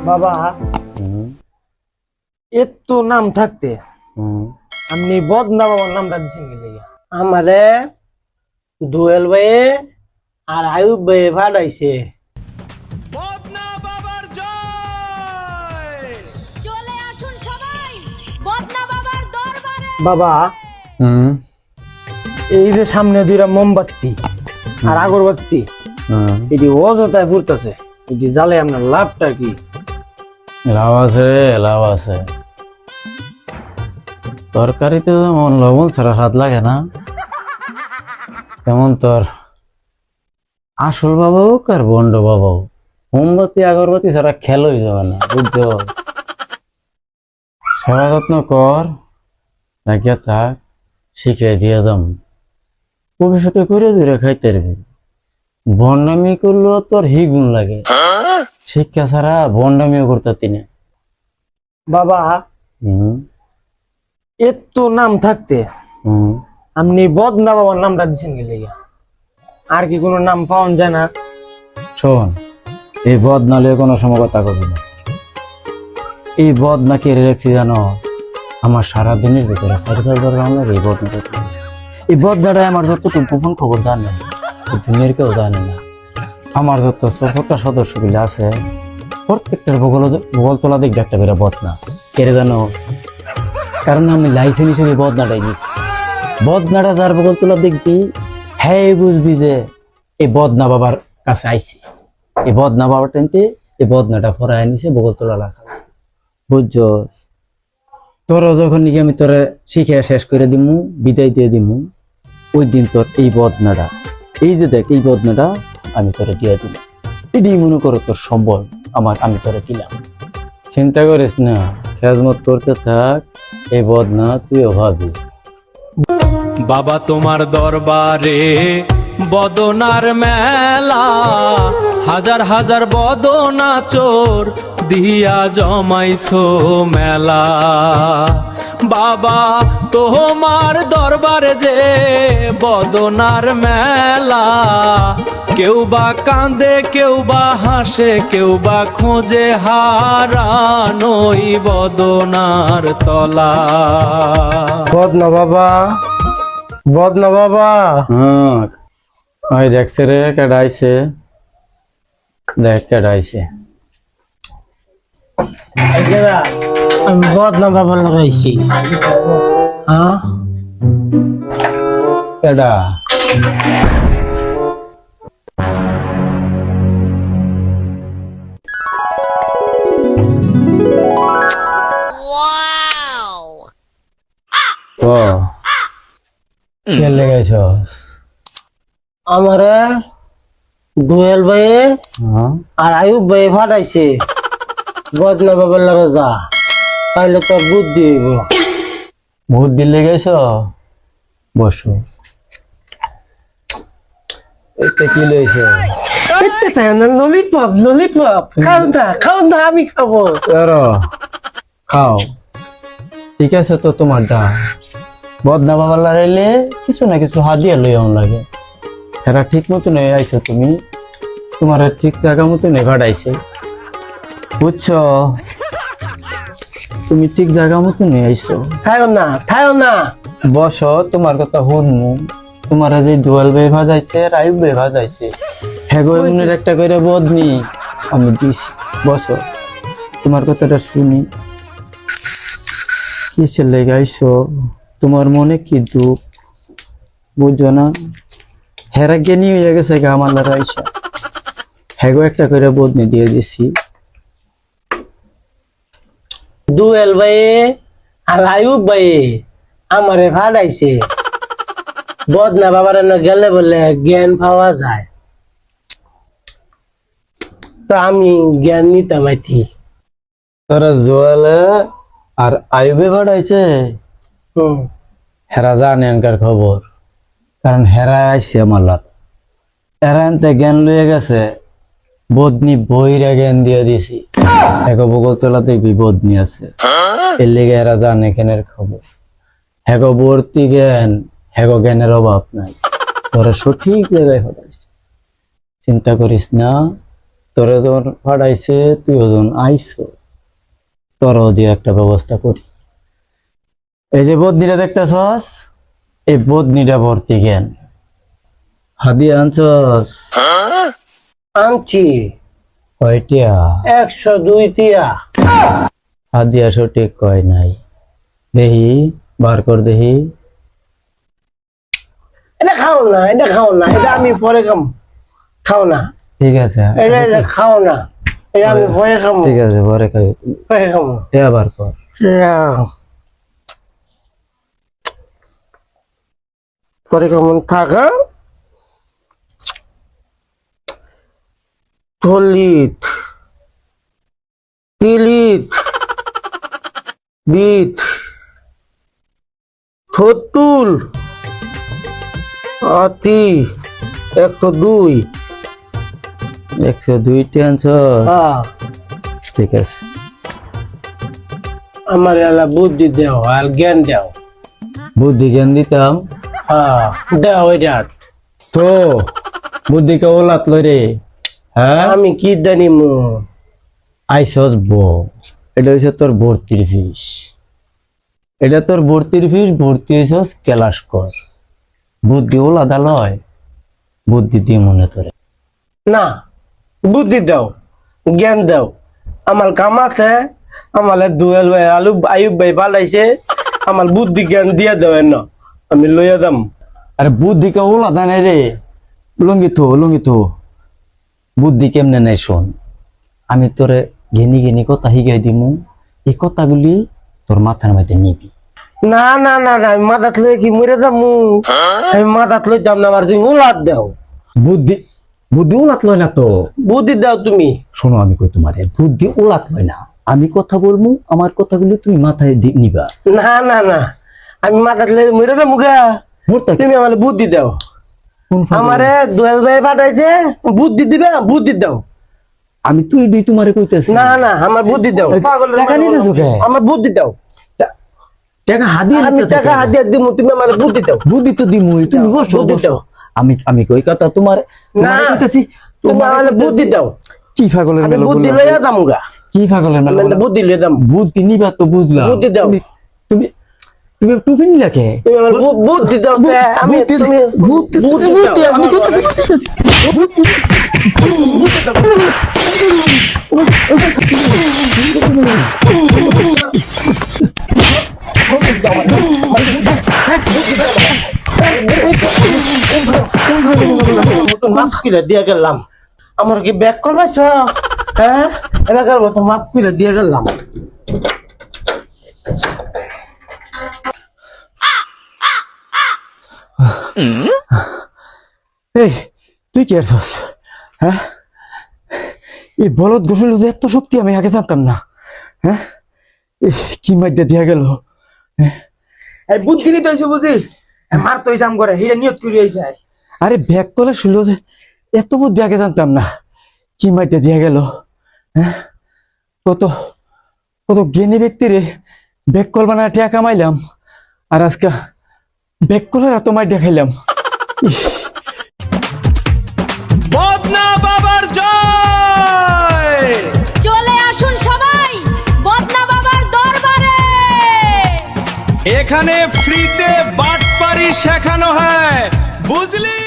বাবা এর তো নাম থাকতে আপনি বদনা বাবার নামটা দিচ্ছেন গেলে আমারে দোয়েল ভাইয়ে আর আয়ুব ভাইয়ে ভাড়াইছে। চলে আসুন সবাই বদনা বাবার দরবারে। বাবা এই যে সামনে দুইটা মোমবাতি আর আগরবাতি এটি অযথায় ফুটতেছে, এটি জ্বালে আপনার লাভটা কি? লাভ আছে রে, লাভ আছে। তরকারিতে যেমন লবণ ছাড়া স্বাদ লাগে না, তেমন তোর আসল বাবা হোক আর বন্ড বাবা হোক, মোমবাতি আগরবাতি ছাড়া খেলোই যাবে না, বুঝছো? সেবা যত্ন কর, লাগিয়া থাক, শিখে দিয়ে যাম, ভবিষ্যতে করে দূরে খাইতে পারবি। বন্ডামি করলেও তোর হিগুন লাগে, শিক্ষা ছাড়া বন্ডামিও করতে না। বাবা এর তো নাম থাকতে আপনি বদনা বাবার নামটা দিচ্ছেন গেলে আর কি কোনো নাম পাওয়া যায় না? শোন, এই বদনা লিয়ে কোনো সময় কথা কবি না। এই বদনা কে রেখেছি জানো? আমার সারাদিনের ভিতরে 4-5 রাউন্ডের এই বদনা। এই বদনাটাই আমার যতটুকু গোপন খবর জানে, দুনিয়ার কেউ জানে না। আমার যত ছোট সদস্যগুলি আছে প্রত্যেকটার ভূগোল তোলা দেখবে একটা করে বদনা। কেড়ে জানো? কারণ আমি লাইসেন্স হিসেবে বদনাটাই দিচ্ছি। বদনাটা যার ভূগোল তোলা দেখবি, হ্যাঁ বুঝবি যে এই বদনা বাবার কাছে আইছি। এই বদনা বাবার টাইমতে এই বদনাটা ফরাই নিছে, ভূগোল তোলা রাখা, বুঝছস? তোর যখন নাকি আমি তোরে শিখে শেষ করে দিমু, বিদায় দিয়ে দিমু, ওই দিন তোর এই বদনাটা, এই যে দেখ এই বদনাটা আমি তোরে দিয়ে দিলাম। এটাই মনে করো তোর সম্বল আমি তোরে দিলাম। চিন্তা করিস না, খেজমত করতে থাক, এই বদনা তুইও ভাবি। বাবা তোমার দরবারে বদনার মেলা, হাজার হাজার বদনা চোর দিয়া জমাইছো মেলা। বাবা তোমার দরবারে যে বদনার মেলা, কেউ বা কাঁদে, কেউ বা হাসে, কেউ বা খোঁজে হারানোই বদনার তলা। বদনা বাবা, বদনা বাবা। হ্যাঁ, ওই দেখছে রে কেডাইছে, দেখ কেডাইছে। আমি বদনা বাবা লাগাইছি। হ্যাঁ কেডা? ও কে লেগাইছস? আমারে দোয়েল ভাইয়ে আর আয়ুব ভাইয়ে ফাটাইছে বদনা বাবার লাগে যা, তাইলে তোর বুদ্ধি হইব। বহুত দিন লেগেছ, বসো। এতে কি লইছ? ললিপপ, ললিপপ খাও না, আমি খাবো। খাও, ঠিক আছে তো। তোমার দা বদনা বাবার লড়াইলে কিছু না কিছু হাত দিয়ে লইয়াও লাগে। এরা ঠিক মতন আইছো, তুমি তোমার ঠিক জায়গা মতন ঘাটাইছে, বুঝছো? তুমি ঠিক জায়গা মতন আইছো। খাও না বসো, তোমার কথা শুনমু। তোমার যে দোয়াল ভাই ভাজাইছে, রাইব ভাই ভাজাইছে, হেগোনের একটা করে বদনি আমি দিছি। বসো, তোমার কথাটা শুনি। কিসের লেগে আইছো? তোমার মনে কি দুঃখ, বুঝছো না? হেরা জ্ঞানী হয়ে গেছে গা আমার লড়াইসা। হেগো একটা করে বদনি দিয়ে দিছি। দোয়েল ভাইয়ে আর আয়ুব ভাইয়ে আমারে ফাটাইছে বদনা বাবার গেলে বলে জ্ঞান পাওয়া যায়, তো আমি জ্ঞান নিতাম। তোরা জোয়ালে আর আয়ুবে ভাড়াইছে, হেরা জানে এনকার খবর, কারণ হেরা আইছে আমার লাগ। এরা এনতে জ্ঞান লইয়া গেছে, বদনি বইরা জ্ঞান দিয়ে দিছি। এক বগল তোলা দেখবি বদনি আছে, এর লেগে এরা জানে জ্ঞানের খবর। হেগো ভর্তি জ্ঞান, হেগো জ্ঞানের অভাব নাই, তোরা সঠিক জায়গায় হটাইছে। চিন্তা করিস না, তোরা যখন পাঠাইছে তুই ওজন আইসো, তোরও দিয়ে একটা ব্যবস্থা করি। এই যে বদনিটা দেখতেছস, এই বদনিটা ভর্তি জ্ঞান। হাদিয়া আনছস? আনছি কয়টিয়া? 102 টিয়া। হাদিয়া সঠিক কয় নাই, দেহি বার কর দেহি। এটা খাও না, এটা খাও না, এটা আমি পরে খাও না, ঠিক আছে, এটা খাও না, এটা আমি পরে খাবো। ঠিক আছে, পরে খাই। পরে খাবো। টিয়া বার কর। পরে কেমন থাকা থলিত তিলিত বিত থতুল আতি 102। 102টি আনছস? ঠিক আছে। আমার এলা বুদ্ধি দেও আর জ্ঞান দেও। বুদ্ধি জ্ঞান দিতাম দেও এটা। তো বুদ্ধি কে ওলাত লই রে। হ্যাঁ, আমি কি জানি মু। আইসস এটা হচ্ছে তোর ভর্তির ফিস। এটা তোর ভর্তির ফিস, ভর্তি হইছস ক্লাস কর। বুদ্ধি ওলাদা লয়, বুদ্ধি দিয়ে মনে তোরে না, বুদ্ধি দাও, জ্ঞান দাও। আমার কাম আছে, আমার দুয়েল ভাই আয়ুব ভাই পালাইছে, আমার বুদ্ধি জ্ঞান দিয়ে দাও না, আমি লইয়া দাম। আরে বুদ্ধি কে ওলাদা নাই রে। লুঙ্গি থো বুদ্ধি কেমনে নাই শোন। আমি তোরে ঘেনি ঘেনি কথা শিখাই দিমু, এই কথাগুলি তোর মাথার মধ্যে নিবি। না না না না, আমি মাথাত লই কি মরে যামু? আমি মাথাত লই যাম না, আমার তুমি উলাদ দাও। বুদ্ধি বুদ্ধি ওলাত লয় না তো। বুদ্ধি দাও তুমি। শোনো, আমি কই তোমারে বুদ্ধি ওলাত লয় না। আমি কথা বলবো, আমার কথাগুলি তুমি মাথায় নিবা। না না না, আমি মাথাত লই মরে যামু গা। তুমি আমার বুদ্ধি দাও। আমারে দুয়েল ভাই পাঠাইছে, বুদ্ধি দিবে, বুদ্ধি দাও। আমি তুই দুই তোমারে কইতেছি। না না, আমার বুদ্ধি দাও। টাকা নিতেছো কে? আমার বুদ্ধি দাও। টাকা হাদিয়া আমি নিতেছো টাকা কে? হাদিয়া দিমু, তুমি আমার বুদ্ধি দাও। বুদ্ধি তো দিমুই, তুমি বসো বুদ্ধি বসো। দাও। আমি কই কথা তোমার না, কইতেছি। তুমি আমার বুদ্ধি দাও। কি পাগলের আমি মেলা বুদ্ধি বললা? লইয়া যামু গা। কি পাগলের মেলা আমি বললা? বুদ্ধি লইয়া যাম। বুদ্ধি নিবা তো বুঝলাম। বুদ্ধি দাও। তুমি তুমি টুপি নিলা কে? তুমি আমার বুদ্ধি দাও। আমি তুমি বুদ্ধি দাও। আমি কথা বুদ্ধি মাফ করে দিয়ে গেলাম। আমার কি ব্যাক করবাইছ? হ্যাঁ, এলাকার মতো মাফ করে দিয়ে গেলাম। এই তুই কি আছিস? হ্যাঁ, এই বলদ গোসল যে এত শক্তি আমি আগে জানতাম না। হ্যাঁ, কি মাইটা দিয়া গেল। এই বুদ্ধি নিতে হইছে বুঝি, মার তো হিসাম করে হিরে নিয়ত করি হইছে। আরে ব্যাগ তলে শুনলো যে এত বুদ্ধি আগে জানতাম না। কি মাইটা দিয়া গেল। হ্যাঁ, কত কত জ্ঞানী ব্যক্তি রে ব্যাগ কল বানায় টাকা কামাইলাম, আর আজকে ব্যাগ কলের এত মাইটা খাইলাম। বদনা বাবার জয়। চলে আসুন সবাই বদনা বাবার দরবারে। এখানে ফ্রিতে বাটপারি শেখানো হয়, বুঝলি?